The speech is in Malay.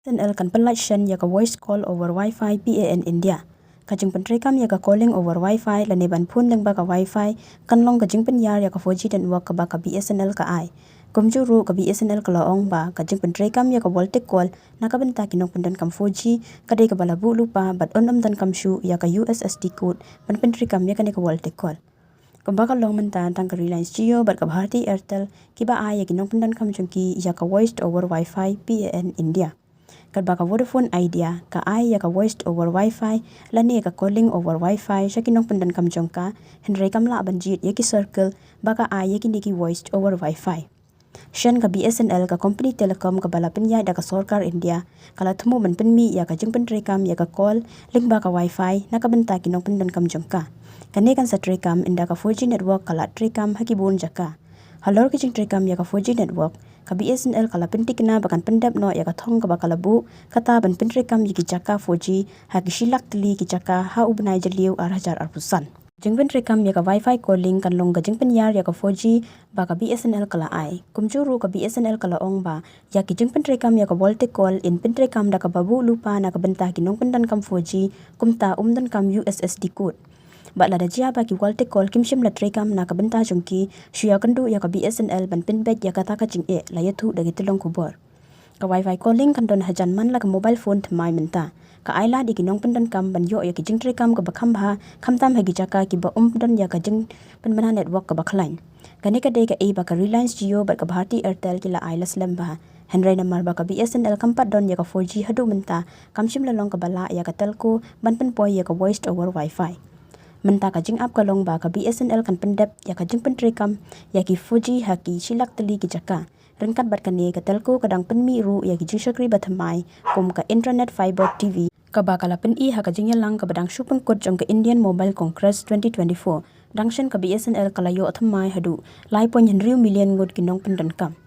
BSNL kan PYNLAIT SHEN ya ka voice call over Wi-Fi PAN India. Kajing pentrekam ya ka calling over Wi-Fi laneban phone leng ba ka Wi-Fi kan long kajing penyar ya ka 4G network ka ba ka BSNL ka ai. Kumjuru ka BSNL ka laong ba kajing pentrekam ya ka voltic call na ka benta kinong pendan kam 4G kadai ka balabu lupa bat onam dan kam shu ya ka USSD code ban pentrekam ya ka ne ka voltic call. Kumbaka long mentan tang ka Reliance Jio bat ka Bharti Airtel KIBA ai ya kinong pendan kam jungki ya ka voice over Wi-Fi PAN India. Kat baka Vodafone Idea ka ai ya ka voice over Wi-Fi lani ka calling over Wi-Fi sya kinong pendan kam jongka henry kam la banjit ya ki circle baka ai ya kini ki voice over Wi-Fi. SHEN ka BSNL ka company telecom ka bala penya da ka sarkar India kala thumu man penmi ya ka jing pentrekam ya ka call link baka Wi-Fi na ka benta kinong pendan kam jongka. Kane kan sa trekam inda ka 4G network kala trekam hakibun jaka. Halor ki jing trekam ya ka 4G network ka BSNL kala pentik na bakan pendap no ya ka thong ka bakala bu kata ban pentrekam yiki jaka 4G ha ki shilak tli ki jaka ha ubnai jaliu arhajar arpusan. Jing pentrekam ya ka Wi-Fi calling kan long ka jing penyar ya ka 4G ba ka BSNL kala ai. Kumjuru ka BSNL kala ong ba ya ki jing pentrekam ya ka voltic call in pentrekam da ka babu lupa na ka benta kinong pendan kam 4G kumta umdan kam USSD code. Ba la da jia ba ki voltic call kimshim la trekam na ka benta jungki shuya kandu ya ka BSNL ban pinbet ya ka ta ka jing e la yathu dagi tilong kubor. Ka Wi-Fi calling kan don hajan man la ka mobile phone thamai menta. Ka aila di kinong pendan kam ban yo ya ki jing trekam ka bakham ba khamtam hagi jaka ki ba dan ya ka jing penmana network ka bakhlain. Kani ka dei ka e ba ka Reliance Jio ba ka Bharti Airtel ki la aila slam ba. Henry namar ba ka BSNL kampat don ya ka 4G HADUH menta kamshim la long ka bala ya ka telco ban penpoi ya ka voice over Wi-Fi. Menta ka jing up ka long ba ka BSNL kan pendep ya ka jing pentrekam ya ki 4G ha ki shilak teli ki jaka. Rengkat bat kani ka telco kadang penmi ru ya ki jing syakri bathamai kum ka internet fiber TV. Ka ba kala pen i ha ka jing yalang ka badang shupeng kod jong ka Indian Mobile Congress 2024. Dangshen ka BSNL kala yo athamai hadu lai point 100 million ngot kinong pendan kam.